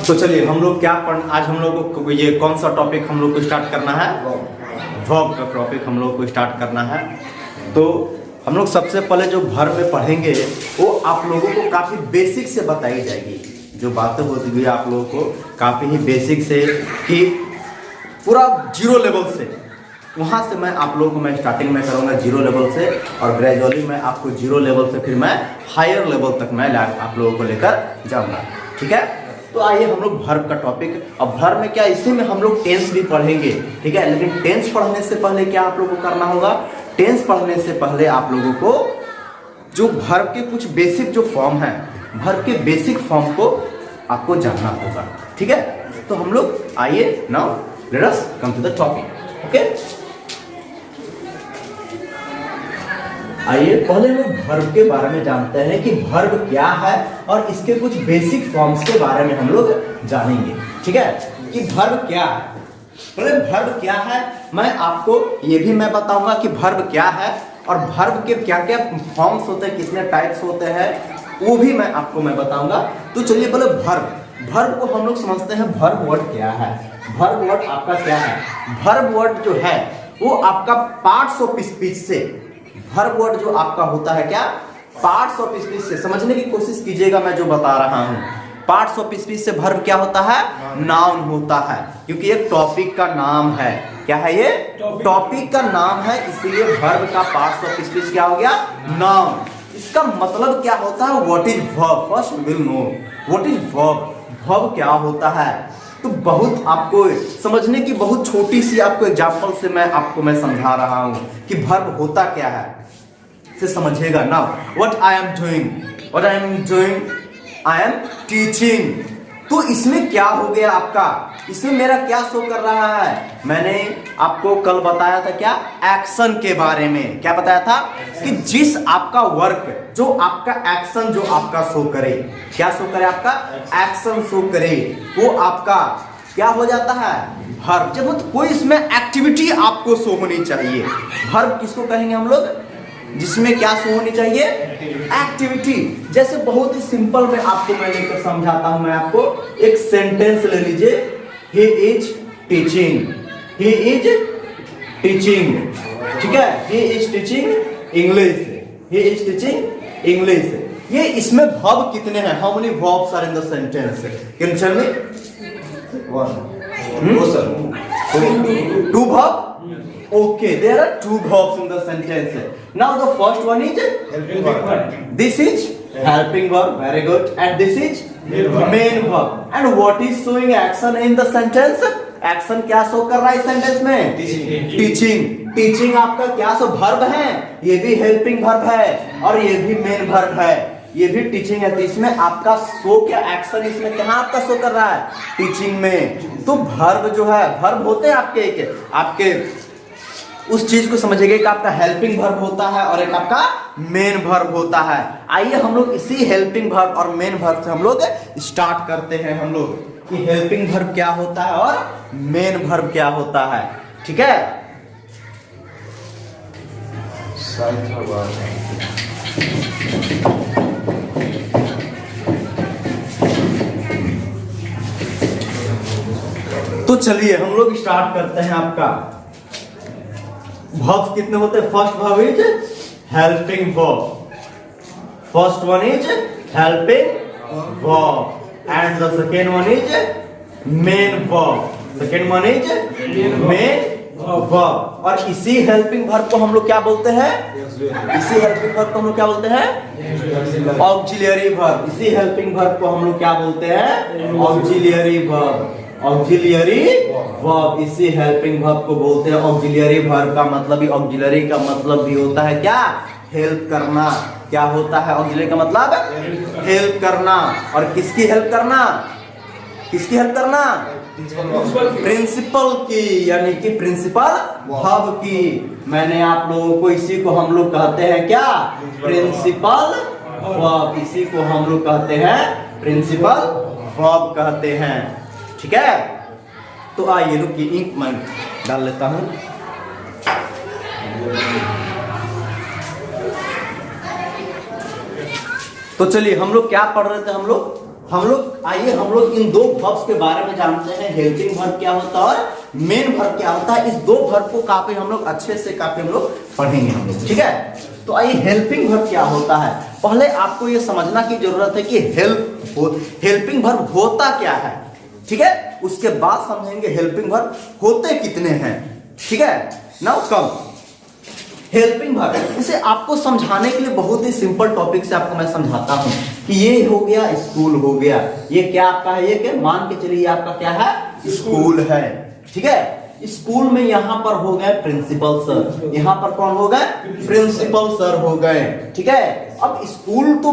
तो चलिए हम लोग क्या आज हम लोग को ये कौन सा टॉपिक हम लोग को स्टार्ट करना है? वर्ब का टॉपिक हम लोग को स्टार्ट करना है। तो हम लोग सबसे पहले जो वर्ब में पढ़ेंगे वो आप लोगों को काफ़ी बेसिक से बताई जाएगी। जो बातें होती है आप लोगों को काफ़ी ही बेसिक से कि पूरा जीरो लेवल से, वहाँ से मैं आप लोगों को मैं स्टार्टिंग में करूँगा जीरो लेवल से, और ग्रेजुअली मैं आपको जीरो लेवल से फिर मैं हायर लेवल तक मैं आप लोगों को लेकर जाऊँगा। ठीक है, तो आइए हम लोग वर्ब का टॉपिक। अब वर्ब में क्या, इसी में हम लोग टेंस भी पढ़ेंगे। ठीक है, लेकिन टेंस पढ़ने से पहले क्या आप लोगों को करना होगा? टेंस पढ़ने से पहले आप लोगों को जो वर्ब के कुछ बेसिक जो फॉर्म है, वर्ब के बेसिक फॉर्म को आपको जानना होगा। ठीक है, तो हम लोग आइए now let us come to the topic. Okay, आइए पहले हम वर्ब के बारे में जानते हैं कि वर्ब क्या है और इसके कुछ बेसिक फॉर्म्स के बारे में हम लोग जानेंगे। ठीक है, कि वर्ब क्या है। पहले वर्ब क्या है मैं आपको ये भी मैं बताऊंगा कि वर्ब क्या है और वर्ब के क्या क्या फॉर्म्स होते हैं, कितने टाइप्स होते हैं, वो भी मैं आपको मैं बताऊंगा। तो चलिए पहले वर्ब को हम लोग समझते हैं। वर्ब वर्ड क्या है? वर्ब वर्ड आपका क्या है? वर्ब वर्ड जो है वो आपका पार्ट्स ऑफ स्पीच से, वर्ब वर्ड जो आपका होता है क्या, पार्ट्स ऑफ स्पीच से समझने की कोशिश कीजिएगा मैं जो बता रहा हूं। पार्ट्स ऑफ स्पीच से वर्ब क्या होता है? नाउन होता है, क्योंकि एक टॉपिक का नाम है। क्या है ये? टॉपिक का नाम है, इसीलिए वर्ब का पार्ट्स ऑफ स्पीच क्या हो गया? नाउन। इसका मतलब क्या होता है? What is verb? First will know what is verb. Verb क्या होता है? तो बहुत आपको समझने की बहुत छोटी सी आपको एग्जांपल से मैं समझा रहा हूं कि वर्ब होता क्या है, से समझिएगा ना। What I am doing, I am teaching. तो इसमें क्या हो गया आपका? इसमें मेरा क्या शो कर रहा है? मैंने आपको कल बताया था क्या, एक्शन के बारे में। क्या बताया था? कि जिस आपका वर्क, जो आपका एक्शन जो आपका शो करे, क्या शो करे? आपका एक्शन शो करे, वो आपका क्या हो जाता है? वर्ब। जब तो कोई इसमें एक्टिविटी आपको शो होनी चाहिए। वर्ब किसको कहेंगे हम लोग? जिसमें क्या शो होनी चाहिए? एक्टिविटी। जैसे बहुत ही सिंपल में आपको मैं लेकर समझाता हूं। मैं आपको एक सेंटेंस ले लीजिए, he is teaching, he is teaching. ठीक है, he is teaching English, he is teaching English. ये इसमें वर्ब कितने हैं? How many verbs are in the sentence? Can you tell me? Two verb? Okay, there are two verbs in the sentence. Now the first one is helping verb. This is helping verb, very good. And this is main verb. And what is showing action in the sentence? Action क्या show कर रहा है इस sentence में? Teaching. Teaching आपका क्या show verb है? ये भी हेल्पिंग वर्ब है और ये भी मेन वर्ब है, ये भी टीचिंग है। तो इसमें आपका शो क्या, एक्शन इसमें कहाँ आपका शो कर रहा है? टीचिंग में। तो वर्ब जो है, वर्ब होते हैं आपके उस चीज को समझिएगा कि आपका हेल्पिंग वर्ब होता है और एक आपका मेन वर्ब होता है। आइए हम लोग इसी हेल्पिंग वर्ब और मेन वर्ब से हम लोग स्टार्ट करते हैं। हम लोग कि हेल्पिंग वर्ब क्या होता है और मेन वर्ब क्या होता है। ठीक है, तो चलिए हम लोग स्टार्ट करते हैं। आपका वर्ब्स कितने होते हैं? First verb is helping verb, first one is helping verb and the second one is main verb, second one is main verb. और इसी हेल्पिंग वर्ब को हम लोग क्या बोलते हैं? इसी हेल्पिंग वर्ब को हम लोग क्या बोलते हैं? Auxiliary verb. इसी हेल्पिंग वर्ब को हम लोग क्या बोलते हैं? Auxiliary verb. ऑक्सिलियरी वर्ब, इसी हेल्पिंग वर्ब को बोलते हैं ऑक्सिलियरी वर्ब। का मतलब ही, ऑक्सिलियरी का मतलब भी होता है क्या? हेल्प करना। क्या होता है ऑक्सिलियरी का मतलब? हेल्प करना। और किसकी हेल्प करना? किसकी हेल्प करना? प्रिंसिपल की, यानी कि प्रिंसिपल वर्ब की। मैंने आप लोगों को, इसी को हम लोग कहते हैं क्या? Principal verb. इसी को हम लोग कहते हैं प्रिंसिपल वर्ब कहते हैं। ठीक है, तो आइए रुकिए, इंक मैं डाल लेता हूं। तो चलिए हम लोग क्या पढ़ रहे थे? हम लोग हम लोग आइए हम लोग इन दो वर्ब्स के बारे में जानते हैं, हेल्पिंग वर्ब क्या होता है और मेन वर्ब क्या होता है। इस दो वर्ब को काफी हम लोग अच्छे से काफी हम लोग पढ़ेंगे हम लोग, ठीक है। तो आइए हेल्पिंग वर्ब क्या होता है, पहले आपको ये समझना की जरूरत है कि हेल्पिंग वर्ब होता क्या है, ठीक है। उसके बाद समझेंगे हेल्पिंग वर्ब होते कितने हैं, ठीक है। नाउ कम हेल्पिंग वर्ब, इसे आपको समझाने के लिए बहुत ही सिंपल टॉपिक से आपको मैं समझाता हूं कि ये हो गया स्कूल हो गया, ये क्या आपका है, ये क्या मान के चलिए आपका क्या है, स्कूल है, ठीक है। स्कूल में यहां पर हो गए प्रिंसिपल सर, यहां पर कौन हो गए, प्रिंसिपल सर हो गए, ठीक है। अब स्कूल तो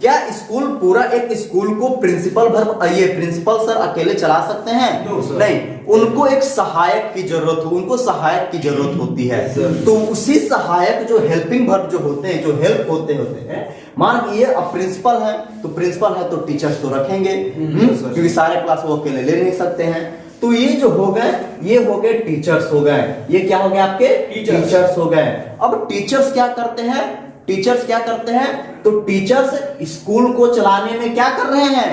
क्या स्कूल पूरा एक स्कूल को प्रिंसिपल वर्ब ये प्रिंसिपल सर अकेले चला सकते हैं? नहीं, उनको एक सहायक की जरूरत हो, उनको सहायक की जरूरत होती है। तो उसी सहायक जो हेल्पिंग वर्ब जो होते हैं, जो हेल्प होते हैं, मान ये अब प्रिंसिपल है तो प्रिंसिपल है तो टीचर्स तो रखेंगे, क्योंकि सारे क्लास वो अकेले ले नहीं सकते हैं। तो ये जो हो गए, ये हो गए टीचर्स हो गए, ये क्या हो गए आपके टीचर्स हो गए। अब टीचर्स क्या करते हैं, टीचर्स क्या करते हैं, तो टीचर्स स्कूल को चलाने में क्या कर रहे हैं,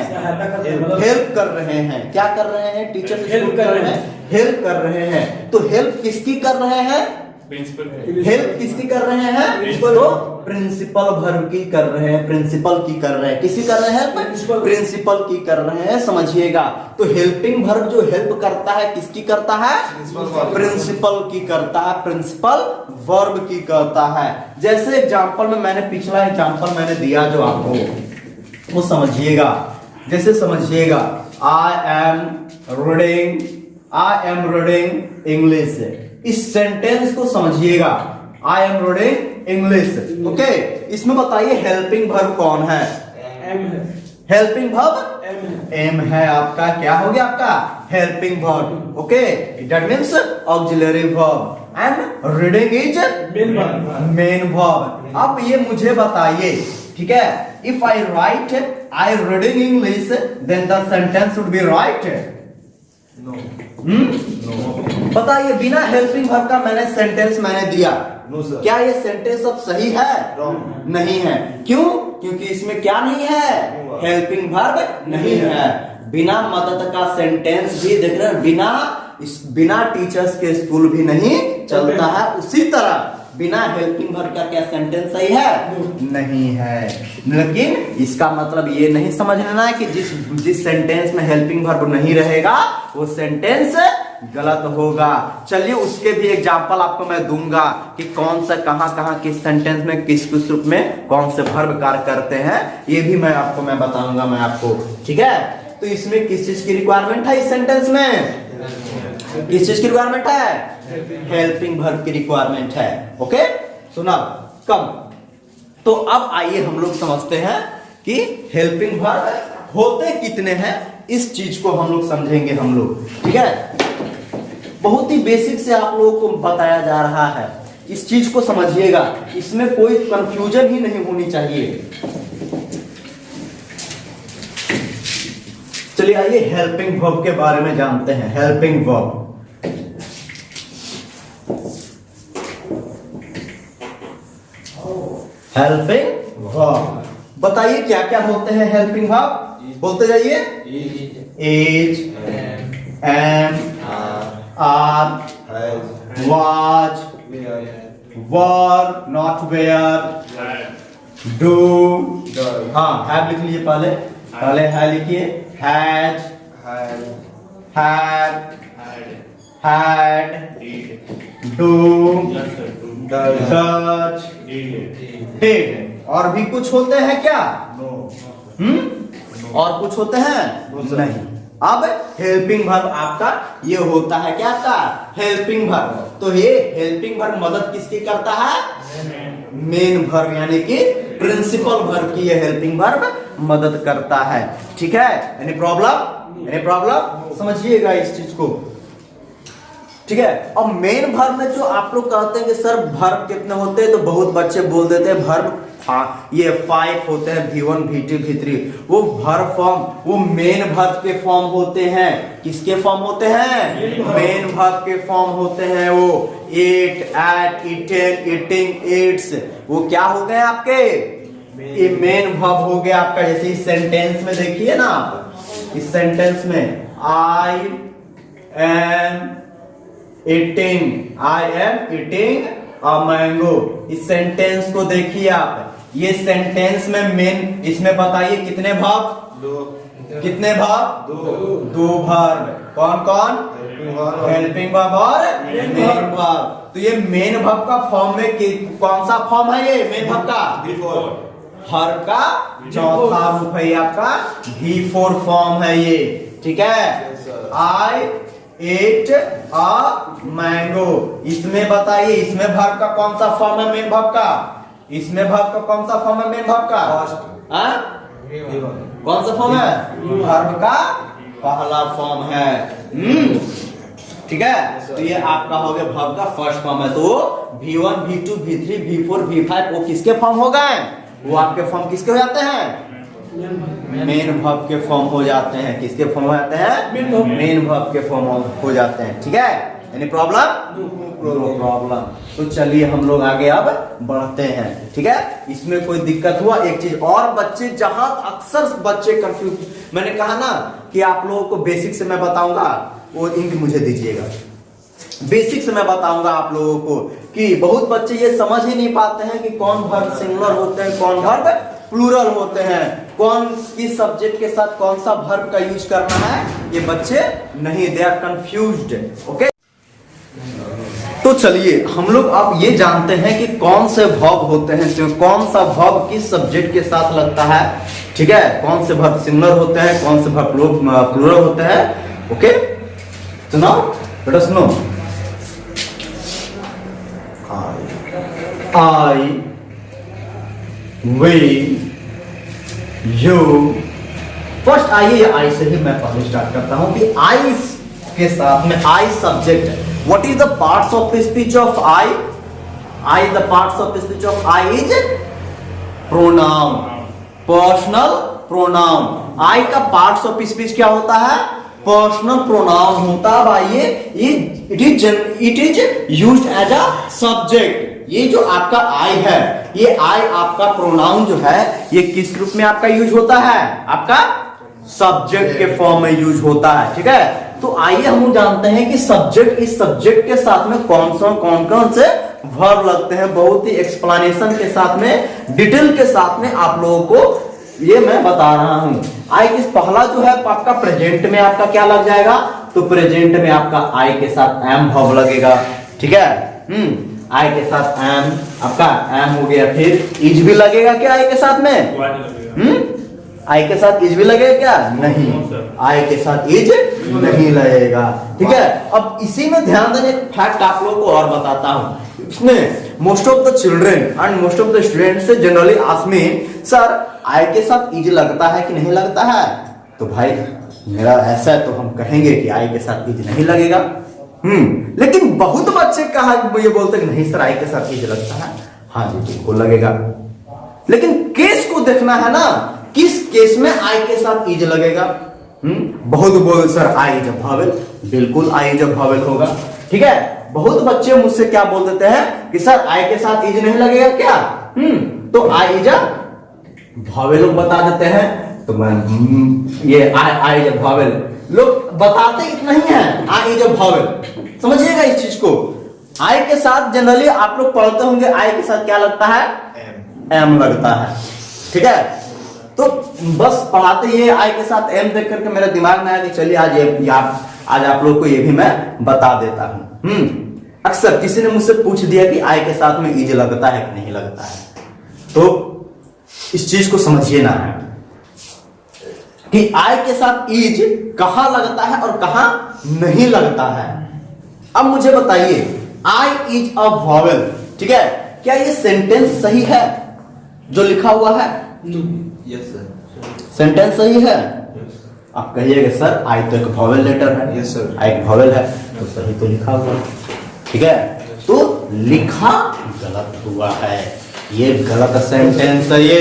हेल्प कर रहे हैं। क्या कर रहे हैं टीचर्स, हेल्प कर रहे हैं, हेल्प कर रहे हैं। तो हेल्प किसकी कर रहे हैं, हेल्प किसकी कर रहे हैं, तो प्रिंसिपल वर्ब की कर रहे हैं, प्रिंसिपल की कर रहे हैं, किसी कर रहे हैं, प्रिंसिपल की कर रहे हैं, समझिएगा। तो हेल्पिंग वर्ब जो हेल्प करता है किसकी करता है, प्रिंसिपल की करता है, प्रिंसिपल वर्ब की करता है। जैसे एग्जांपल में मैंने पिछला एग्जांपल मैंने दिया जो आपको वो समझिएगा, जैसे समझिएगा आई एम रीडिंग इंग्लिश, इस सेंटेंस को समझिएगा, I am reading English, okay. इसमें बताइए हेल्पिंग वर्ब कौन है, एम है, हेल्पिंग वर्ब एम है आपका, क्या हो गया आपका helping verb, okay. That means auxiliary verb and reading is main verb. अब ये मुझे बताइए, ठीक है, if I write I reading English then the sentence should be right, no बताइए, बिना हेल्पिंग वर्ब का मैंने सेंटेंस मैंने दिया, क्या ये सेंटेंस अब सही है, नहीं है, क्यों, क्योंकि इसमें क्या नहीं है, हेल्पिंग वर्ब नहीं है। बिना मदद का सेंटेंस भी देख रहे हैं, बिना टीचर्स के स्कूल भी नहीं चलता है, उसी तरह बिना हेल्पिंग वर्ब का क्या सेंटेंस सही है, नहीं है। लेकिन इसका मतलब ये नहीं समझ लेना है कि जिस सेंटेंस में हेल्पिंग वर्ब नहीं रहेगा वो सेंटेंस गलत होगा। चलिए उसके भी एग्जांपल आपको मैं दूंगा कि कौन सा कहां किस सेंटेंस में किस रूप में कौन से वर्ब कार्य करते हैं, ये भी मैं बताऊंगा मैं आपको, ठीक है। तो इसमें किस चीज की रिक्वायरमेंट है, इस सेंटेंस में किस चीज की रिक्वायरमेंट है, हेल्पिंग वर्ब की रिक्वायरमेंट है, ओके। सुना कम। तो अब आइए हम लोग समझते हैं कि हेल्पिंग वर्ब होते कितने हैं, इस चीज को हम लोग समझेंगे हम लोग, ठीक है। बहुत ही बेसिक से आप लोगों को बताया जा रहा है, इस चीज को समझिएगा, इसमें कोई कंफ्यूजन ही नहीं होनी चाहिए। चलिए आइए हेल्पिंग वर्ब के बारे में जानते हैं। हेल्पिंग वर्ब, हेल्पिंग वर्ब बताइए क्या क्या होते हैं हेल्पिंग वर्ब, बोलते जाइए। Is, am, are, was, were not were, do, हाँ हैव लिख लीजिए, पहले है लिखिए, has, had, do, does, did. और भी कुछ होते हैं क्या, और कुछ होते हैं नहीं। अब हेल्पिंग वर्ब आपका ये होता है क्या, आपका हेल्पिंग वर्ब। तो ये हेल्पिंग वर्ब मदद किसकी करता है, मेन वर्ब यानी कि प्रिंसिपल वर्ब की ये हेल्पिंग वर्ब मदद करता है, ठीक है। एनी प्रॉब्लम, समझिएगा इस चीज को, ठीक है। अब मेन वर्ब में जो आप लोग कहते हैं कि सर वर्ब कितने होते हैं, तो बहुत बच्चे बोल देते हैं वर्ब ये 5 होते हैं, V1 V2 V3। वो वर्ब फॉर्म वो मेन वर्ब के फॉर्म होते हैं, किसके फॉर्म होते हैं, मेन वर्ब के फॉर्म होते हैं। वो 8, 8, eaten, eating, eats, वो क्या हो गए आपके ये मेन वर्ब हो गया आपका। जैसे इस सेंटेंस में देखिए ना आप, इस सेंटेंस में I am eating a mango, इस सेंटेंस को देखिए आप। ये सेंटेंस में मेन, इसमें बताइए कितने वर्ब? कितने वर्ब? दो वर्ब। कौन कौन? हेल्पिंग वर्ब और मेन वर्ब। तो ये मेन वर्ब का फॉर्म में कौन सा फॉर्म है? ये मेन वर्ब का वर्ब का चौथा रूप है आपका V4 फॉर्म है ये, ठीक है। आई एट अ मैंगो, इसमें बताइए इसमें वर्ब का कौन सा फॉर्म है? मेन वर्ब का। इसमें वर्ब का कौन सा फॉर्म है? मेन वर्ब का कौन सा फॉर्म है? वर्ब का पहला फॉर्म है। ठीक है। तो ये आपका हो गया वर्ब का फर्स्ट फॉर्म है। तो V1 V2 V3 V4 V5 वो किसके फॉर्म हो गए? वो आपके फॉर्म किसके हो जाते हैं? मेन वर्ब के फॉर्म हो जाते हैं। किसके फॉर्म हो जाते हैं? मेन वर्ब के फॉर्म हो जाते हैं, ठीक है। Any problem? No problem. तो चलिए हम लोग आगे अब बढ़ते हैं, ठीक है। इसमें कोई दिक्कत हुआ? एक चीज और, बच्चे जहां अक्सर बच्चे कंफ्यूज, मैंने कहा ना कि आप लोगों को बेसिक से मैं बताऊंगा, वो इंक मुझे दीजिएगा। बेसिक से मैं बताऊंगा आप लोगों को कि बहुत बच्चे ये समझ ही नहीं पाते हैं कि कौन वर्ब सिंगुलर होते हैं, कौन वर्ब प्लूरल होते हैं, कौन किस सब्जेक्ट के साथ कौन सा वर्ब का यूज करना है, ये बच्चे नहीं, दे आर कंफ्यूज्ड। ओके, तो चलिए हम लोग अब ये जानते हैं कि कौन से वर्ब होते हैं, तो कौन सा वर्ब किस सब्जेक्ट के साथ लगता है, ठीक है। कौन से वर्ब सिंगुलर होते हैं, कौन से वर्ब प्लूरल होते हैं। ओके, तो now let us know. I, we, you। First आइए आई से ही मैं पहले स्टार्ट करता हूं कि आई के साथ में आई सब्जेक्ट है। What is the parts of speech of I? I, the parts of speech of I is pronoun, personal pronoun. I का पार्ट्स ऑफ स्पीच क्या होता है? पर्सनल प्रोनाउन होता है भाई। It is used as a subject. ये जो आपका आई है, ये आई आपका प्रोनाउन जो है, ये किस रूप में आपका यूज होता है? आपका सब्जेक्ट के फॉर्म में यूज होता है, ठीक है। तो आइए हम जानते हैं कि सब्जेक्ट, इस सब्जेक्ट के साथ में कौन कौन से वर्ब लगते हैं। बहुत ही एक्सप्लेनेशन के साथ में, डिटेल के साथ में आप लोगों को ये मैं बता रहा हूं। आई किस पहला जो है आपका प्रेजेंट में आपका क्या लग जाएगा? तो प्रेजेंट में आपका आई के साथ एम वर्ब लगेगा, ठीक है। आई के साथ एम, आपका एम हो गया। फिर इज भी लगेगा क्या आई के साथ में? आई के साथ इज भी लगेगा क्या? नहीं, आई के साथ इज नहीं लगेगा, ठीक है। अब इसी में ध्यान देने फैक्ट आप लोगों को और बताता हूं। इसमें most of the children and most of the students से generally ask me, sir I के साथ इज लगता है कि नहीं लगता है? तो भाई मेरा ऐसा है तो हम कहेंगे कि आई के साथ इज नहीं लगेगा। लेकिन बहुत बच्चे कहा ये बोलते हैं नहीं सर आई के साथ इज लगता है। हाँ जी बिल्कुल लगेगा, लेकिन केस को देखना है ना, किस केस में आई के साथ इज लगेगा। बहुत बोल sir I is a vowel, बिल्कुल आई इज अ वॉवेल होगा, ठीक है। बहुत बच्चे मुझसे क्या बोल देते हैं कि सर आई के साथ इज नहीं लगेगा क्या? तो आई इज अ वॉवेल लोग बता देते हैं। तो मैं ये आई इज अ वॉवेल लोग बताते इतना ही है, आई इज अ वॉवेल। समझिएगा इस चीज को। आई के साथ जनरली आप लोग पढ़ते होंगे, आई के साथ क्या लगता है? एम लगता है, ठीक है। तो बस पढ़ाते ही आई के साथ एम देख करके मेरे दिमाग में आया कि चलिए आज आप लोग को ये भी मैं बता देता हूं। अक्सर किसी ने मुझसे पूछ दिया कि आई के साथ में इज लगता है कि नहीं लगता है। तो इस चीज को समझिए ना कि आई के साथ इज कहां लगता है और कहां नहीं लगता है। अब मुझे बताइए, आई इज अ वॉवेल, ठीक है, क्या ये सेंटेंस सही है जो लिखा हुआ है? यस सर, सेंटेंस सही है? आप कहिएगा सर आई तो एक वॉवेल लेटर है। यस सर, आई एक वॉवेल है तो सही तो लिखा हुआ है, ठीक है। तो लिखा गलत हुआ है, ये गलत सेंटेंस है। ये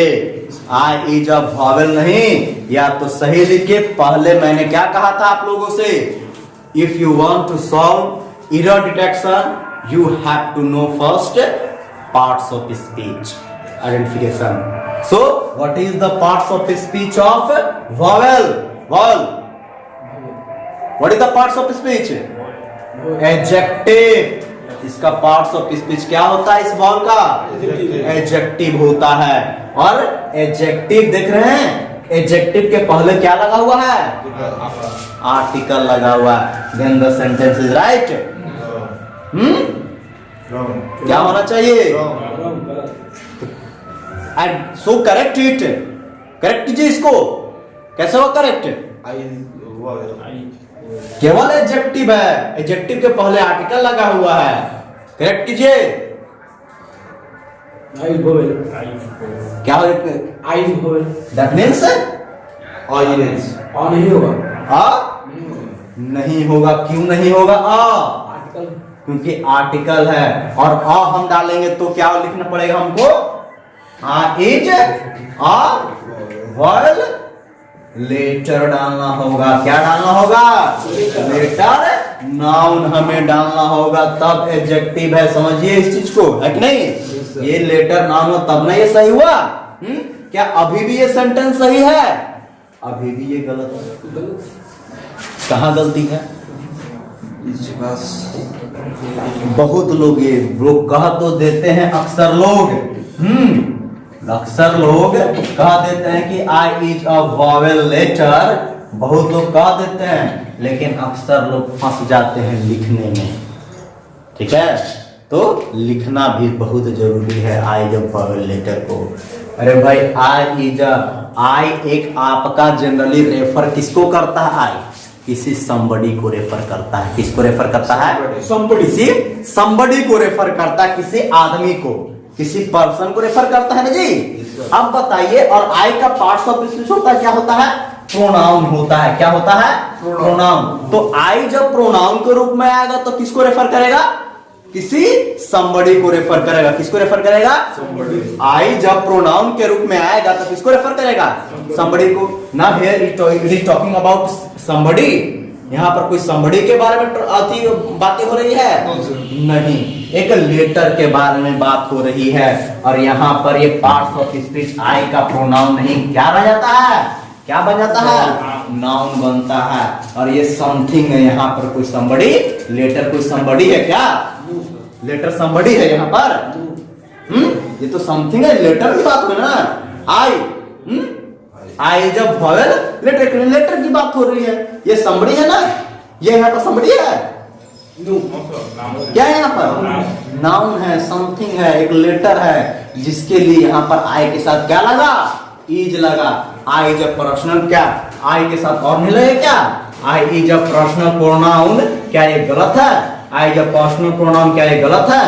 आई इज अ वॉवेल नहीं, या तो सही लिखिए। पहले मैंने क्या कहा था आप लोगों से? If you want to solve error detection you have to know first parts of speech identification. So what is the parts of speech of vowel? Vowel. What is the parts of speech? Adjective. इसका parts of speech क्या होता है इस wall का? Adjective होता है। और adjective देख रहे हैं, एडजेक्टिव के पहले क्या लगा हुआ है? आर्टिकल लगा हुआ है। Then the sentence is right. क्या होना चाहिए? And so correct it. Correct कीजिए इसको। कैसे हुआ करेक्ट? केवल एडजेक्टिव है, एडजेक्टिव के पहले आर्टिकल लगा हुआ है। करेक्ट कीजिए। क्या हो? दैट मीन्स नहीं होगा। नहीं होगा। क्यों नहीं होगा? आर्टिकल, क्योंकि आर्टिकल है। और हम डालेंगे तो क्या लिखना पड़ेगा हमको? इज वर्ड लेटर डालना होगा। क्या डालना होगा? लेटर नाउन हमें डालना होगा, तब एडजेक्टिव है। समझिए इस चीज को, है कि नहीं? ये लेटर नाउन हो तब ना ये सही हुआ। क्या अभी भी ये सेंटेंस सही है? अभी भी ये गलत है। कहाँ गलती है? बहुत लोग ये लोग कह तो देते हैं, अक्सर लोग अक्सर लोग कह देते हैं कि आई इज अ वॉवेल लेटर। बहुत लोग कह देते हैं, लेकिन अक्सर लोग फंस जाते हैं लिखने में। ठीक है, तो लिखना भी बहुत जरूरी है I is a vowel letter को। अरे भाई आई इज आई एक आपका जनरली रेफर किसको करता है? आई किसी somebody को रेफर करता है। किसको रेफर करता है? किसी somebody को रेफर करता है, किसी आदमी को, किसी पर्सन को रेफर करता है ना जी। अब बताइए, और आई का पार्ट्स ऑफ स्पीच होता है, क्या होता है? प्रोनाउन होता है। क्या होता है? प्रोनाउन। तो आई जब प्रोनाउन के रूप में आएगा तो किसको रेफर करेगा? किसी somebody को रेफर करेगा। किसको रेफर करेगा? आई जब प्रोनाउन के रूप में आएगा तो किसको रेफर करेगा? somebody को। ना here it is talking about somebody। यहाँ पर कोई somebody के बारे में बातें हो रही है? नहीं, एक लेटर के बारे में बात हो रही है। और यहाँ पर ये पार्ट्स ऑफ स्पीच आई का प्रोनाउन नहीं, क्या बन जाता है? क्या बन जाता है? नाउन बनता है। और ये समथिंग है, यहाँ पर कोई somebody, लेटर कोई somebody है क्या? लेटर somebody है यहाँ पर। ये तो समथिंग है, लेटर की बात हो ना। आई आई जब वॉवेल लेटर की बात हो रही है, ये somebody है ना। ये यहाँ पर somebody है। क्या है यहाँ पर? नाउन है, समथिंग है, एक लेटर है, जिसके लिए यहाँ पर आई के साथ क्या लगा? इज लगा। आई इज अ पर्सनल, क्या आई के साथ और नहीं लगे क्या? I is a personal pronoun. क्या ये गलत है? I is a personal pronoun, क्या ये गलत है?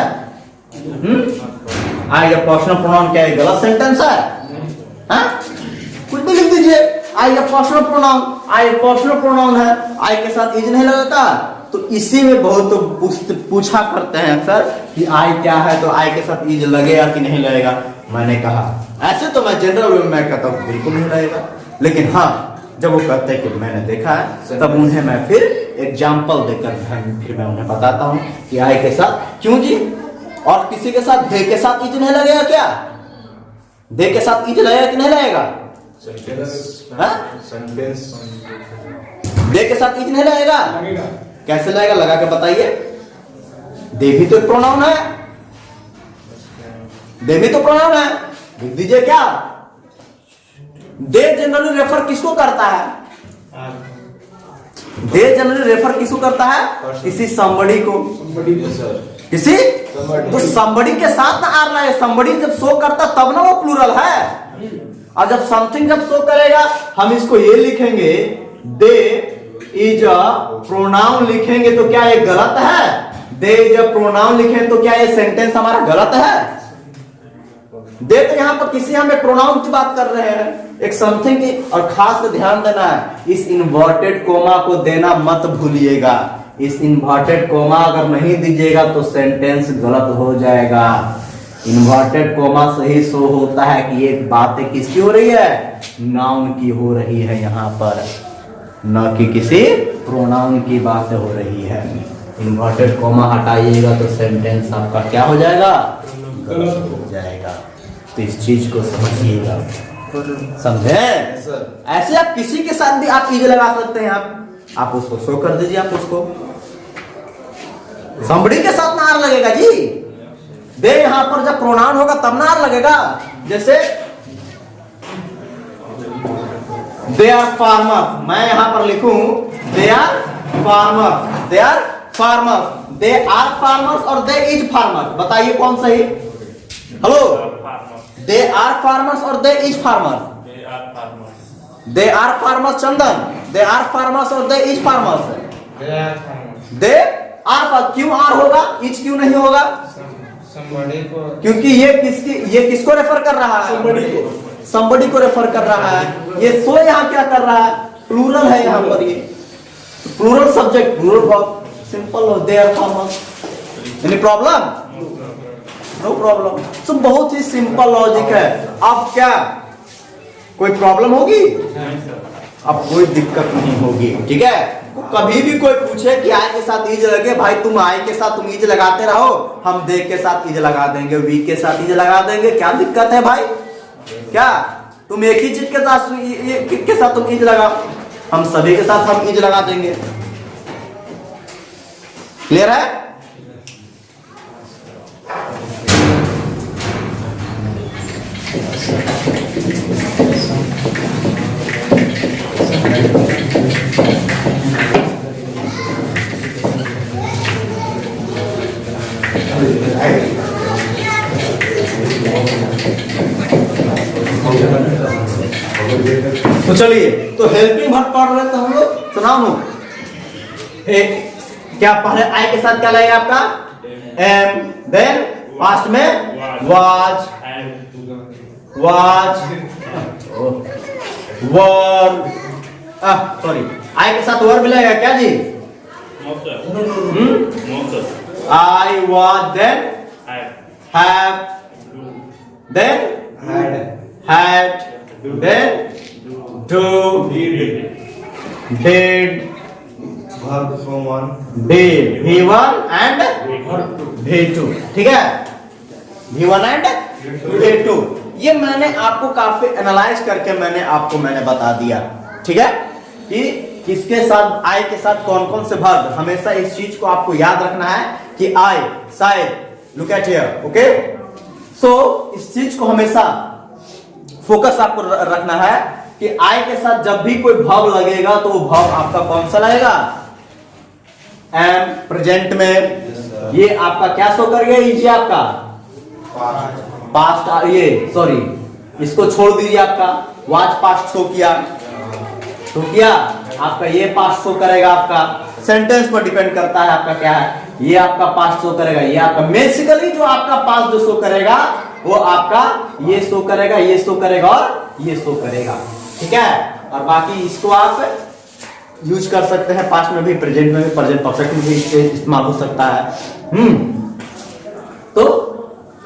I is a personal pronoun, क्या ये गलत सेंटेंस है? कुछ भी लिख दीजिए। I a personal pronoun, I personal pronoun है, आई के साथ इज नहीं लगता। तो इसी में बहुत पूछा करते हैं अक्सर कि आई क्या है, तो आई के साथ इज लगेगा कि नहीं लगेगा। मैंने कहा ऐसे तो मैं जनरल वे में कहता हूँ बिल्कुल नहीं लगेगा, लेकिन हाँ जब वो कहते हैं कि मैंने देखा है, तब उन्हें मैं फिर एग्जाम्पल देकर फिर मैं उन्हें बताता हूँ कि आई के साथ क्यों जी। और किसी के साथ दे के साथ इज नहीं लगेगा क्या? दे के साथ इज लगेगा कि नहीं लगेगा? दे के साथ इज नहीं लगेगा? कैसे लगेगा? लगा के बताइए। दे भी तो प्रोनाउन है, दे भी तो प्रोनाउन है, लिख दीजिए। क्या दे जनरली रेफर किसको करता है? दे जनरली रेफर किसको करता है? किसी somebody को, किसी तो somebody के साथ ना आ रहा है। somebody जब शो करता तब ना वो प्लूरल है। और जब समथिंग जब शो करेगा, हम इसको ये लिखेंगे दे इज अ प्रोनाउन लिखेंगे तो क्या ये गलत है? दे इज अ प्रोनाउन लिखेंगे तो क्या ये सेंटेंस हमारा गलत है? दे तो यहाँ पर किसी हमें प्रोनाउन की बात कर रहे हैं, एक समथिंग की। और खास ध्यान देना है, इस इन्वर्टेड कोमा को देना मत भूलिएगा। इस इन्वर्टेड कोमा अगर नहीं दीजिएगा तो सेंटेंस गलत हो जाएगा। इन्वर्टेड कोमा सही शो होता है कि ये बातें किसकी हो रही है? नाउन की हो रही है यहाँ पर, न कि किसी प्रोनाउन की बातें हो रही है। इन्वर्टेड कोमा हटाइएगा तो सेंटेंस आपका क्या हो जाएगा? गलत हो जाएगा। तो इस चीज को समझिएगा, समझे? ऐसे आप किसी के साथ भी आप इज लगा सकते हैं। आप उसको शो कर दीजिए, आप उसको somebody के साथ ना आर लगेगा जी। दे यहां पर जब प्रोनाउन होगा तब ना आर लगेगा। जैसे दे आर फार्मर, मैं यहां पर लिखूं they are farmer, they are farmer, they are farmers और दे इज फार्मर, बताइए कौन सही? हेलो, दे आर फार्मर्स और they is farmer? They are farmers Chandan, they are farmers और they is farmers? They are, क्यों आर होगा, is क्यों नहीं होगा? क्योंकि ये किसको रेफर कर रहा है? somebody को रेफर कर रहा है। ये सो यहाँ क्या कर रहा है? प्लूरल है यहाँ पर, ये plural subject, plural verb, simple हो, they are farmers. Any problem? No problem. तो बहुत ही सिंपल लॉजिक है। अब क्या कोई प्रॉब्लम होगी? अब कोई दिक्कत नहीं होगी, ठीक है? तो कभी भी कोई पूछे कि आई के साथ इज लगे, भाई तुम आई के साथ तुम इज लगाते रहो, हम दे के साथ इज लगा देंगे, वी के साथ इज लगा देंगे, क्या दिक्कत है भाई? क्या तुम एक ही चीज के साथ तुम इज लगाओ, हम सभी के साथ हम इज लगा देंगे। क्लियर है? तो चलिए, तो हेल्पिंग वर्ब पढ़ रहे थे हम लोग, सुनाओ नो। क्या पहले आई के साथ क्या लगेगा आपका? एम, देन पास्ट में वाज, वर, सॉरी, आई के साथ वर भी लगेगा क्या जी? I was, then have, then had, then do, did, V1 and V2, ठीक है? V1 and V2 ये मैंने आपको काफी एनालाइज करके मैंने बता दिया, ठीक है? कि किसके साथ, आई के साथ कौन कौन से वर्ब। हमेशा इस चीज को आपको याद रखना है कि आई, शायद, लुक एट हियर, ओके? सो इस चीज को हमेशा फोकस आपको रखना है कि आई के साथ जब भी कोई वर्ब लगेगा तो वो वर्ब आपका कौन सा लगेगा? एम, प्रेजेंट में ये आपका क्या शो कर गया? ये आपका पास्ट, ये सॉरी इसको छोड़ दीजिए, आपका वाज पास्ट शो किया, आपका ये पास्ट शो करेगा, आपका सेंटेंस पर डिपेंड करता है आपका क्या है, ये आपका पास्ट शो करेगा, ये आपका बेसिकली जो आपका पास्ट जो शो करेगा वो आपका ये शो करेगा, ये शो करेगा और ये शो करेगा, ठीक है? और बाकी इसको आप यूज कर सकते हैं पास्ट में भी, प्रेजेंट में भी, प्रेजेंट परफेक्ट में भी इस्तेमाल हो सकता है। तो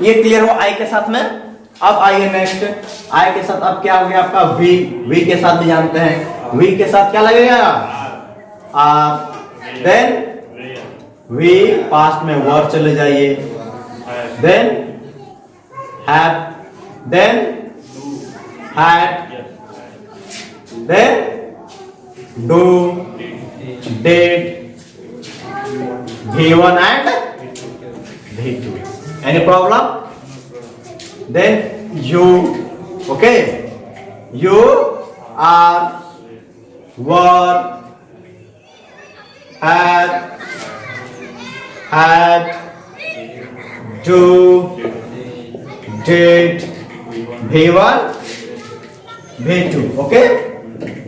ये क्लियर हो आई के साथ में। अब आइए नेक्स्ट, आई के साथ अब क्या हो गया आपका? वी के साथ भी जानते हैं, वी के साथ क्या लगेगा? देन वी, पास्ट में वर्ब चले जाइए, then have, then had, then do, did, V1 and V2. Any problem? Then you, okay? You are, were, had, do, did, V1, V2, okay?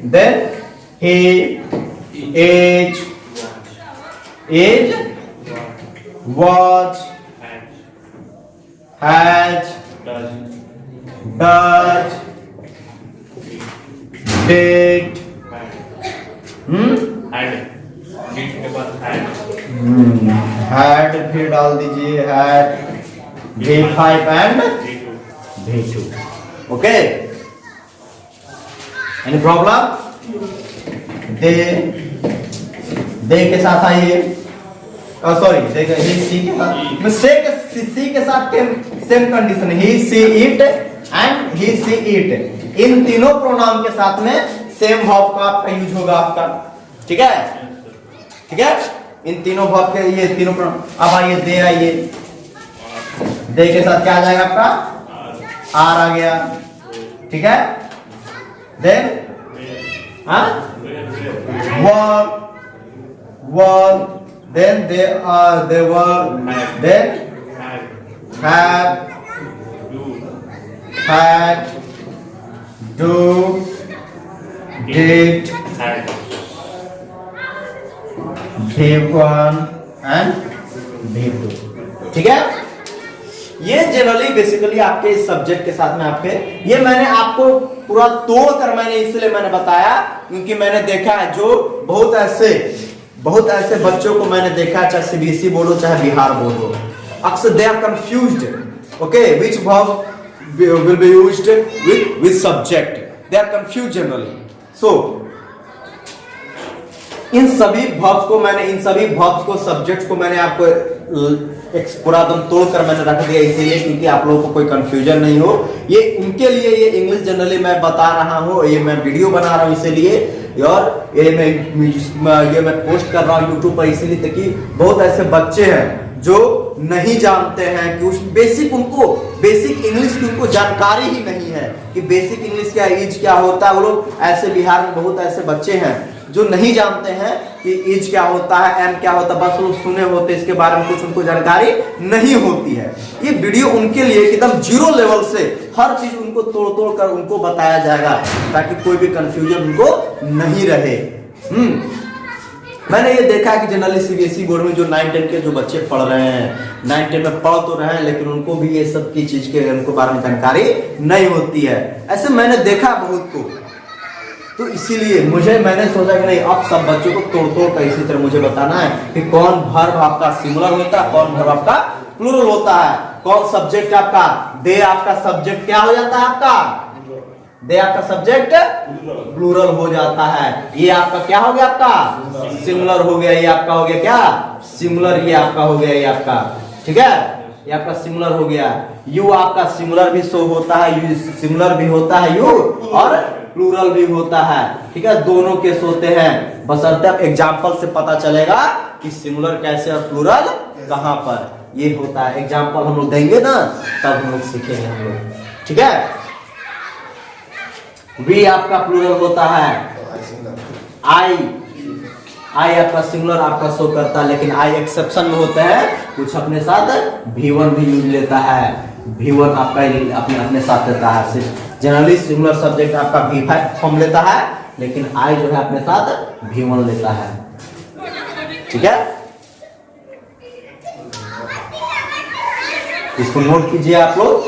Then he, is, was, has, does, did, had भी डाल दीजिए, had, V5 and V2, okay? Any problem? दे के साथ आइए, sorry देखिए सी के साथ, she के साथ same condition, he, she, it, and he she it. इन तीनों प्रोनाउन के साथ में सेम वर्ब का आपका यूज होगा आपका, ठीक है, ठीक है। इन तीनों वर्ब के ये तीनों प्रोनाउन। अब आइए दे, आइए दे के साथ क्या आ जाएगा आपका आर आ गया, ठीक है। Then were, then they were, then had, do, did, given and did, ठीक है। ये जनरली बेसिकली आपके इस सब्जेक्ट के साथ में आपके, ये मैंने आपको पूरा तोड़ कर मैंने इसलिए मैंने बताया क्योंकि मैंने देखा है जो बहुत ऐसे बच्चों को मैंने देखा, चाहे सीबीएसई बोर्ड हो चाहे बिहार बोर्ड हो, अक्सर they are confused, okay, which verb will be used with subject, they are confused generally. So इन सभी वर्ब्स को सब्जेक्ट को मैंने आपको एक पूरा एकदम तोड़कर मैंने रख दिया इसलिए क्योंकि आप लोगों को कोई कंफ्यूजन नहीं हो। ये उनके लिए ये इंग्लिश जनरली मैं बता रहा हूँ, ये मैं वीडियो बना रहा हूँ इसीलिए, और ये मैं पोस्ट कर रहा हूँ यूट्यूब पर इसीलिए ताकि बहुत ऐसे बच्चे हैं जो नहीं जानते हैं कि उस बेसिक इंग्लिश की उनको जानकारी ही नहीं है कि बेसिक इंग्लिश क्या, इज क्या होता है। वो लोग ऐसे बिहार में बहुत ऐसे बच्चे हैं जो नहीं जानते हैं कि इज क्या होता है, एम क्या होता है, बस लोग सुने होते, इसके बारे में कुछ उनको जानकारी नहीं होती है। ये वीडियो उनके लिए एकदम जीरो लेवल से हर चीज उनको तोड़ कर उनको बताया जाएगा ताकि कोई भी कंफ्यूजन उनको नहीं रहे। मैंने ये देखा है कि जनरली सीबीएसई बोर्ड में जो 9-10 के जो बच्चे पढ़ रहे हैं, 9-10 में पढ़ तो रहे हैं लेकिन उनको भी ये सब की चीज के उनको बारे में जानकारी नहीं होती है। ऐसे मैंने देखा बहुत को, तो इसीलिए मैंने सोचा कि नहीं, अब सब बच्चों को तोड़ कर इसी तरह मुझे बताना है कि कौन वर्ब आपका सिंगुलर होता है, कौन वर्ब आपका प्लूरल होता है, कौन सब्जेक्ट आपका, दे आपका सब्जेक्ट क्या हो जाता है, आपका दे आपका सब्जेक्ट प्लूरल हो जाता है। ये आपका क्या हो गया, आपका सिंगुलर हो गया, ये आपका हो गया क्या सिंगुलर, ये आपका हो गया, ये आपका, ठीक है, ये आपका सिंगुलर हो गया। यू आपका सिंगुलर भी शो होता है, यू सिंगुलर भी होता है, यू और प्लूरल भी होता है, ठीक है, दोनों केस होते हैं। बशर्ते अब एग्जाम्पल से पता चलेगा कि सिंगुलर कैसे और प्लूरल कहां पर ये होता है। एग्जाम्पल हम लोग देंगे ना तब हम लोग सीखेंगे हम लोग, ठीक है। वी आपका प्लूरल होता है, आई आपका सिंगुलर आपका शो करता है, लेकिन आई एक्सेप्शन में होते हैं, कुछ अपने साथ V1 भी यूज लेता है, V1 आपका अपने साथ लेता है। सिर्फ जनरली सिंगुलर सब्जेक्ट आपका V5 फॉर्म लेता है, लेकिन आई जो है अपने साथ V1 लेता है, ठीक है। इसको नोट कीजिए आप लोग।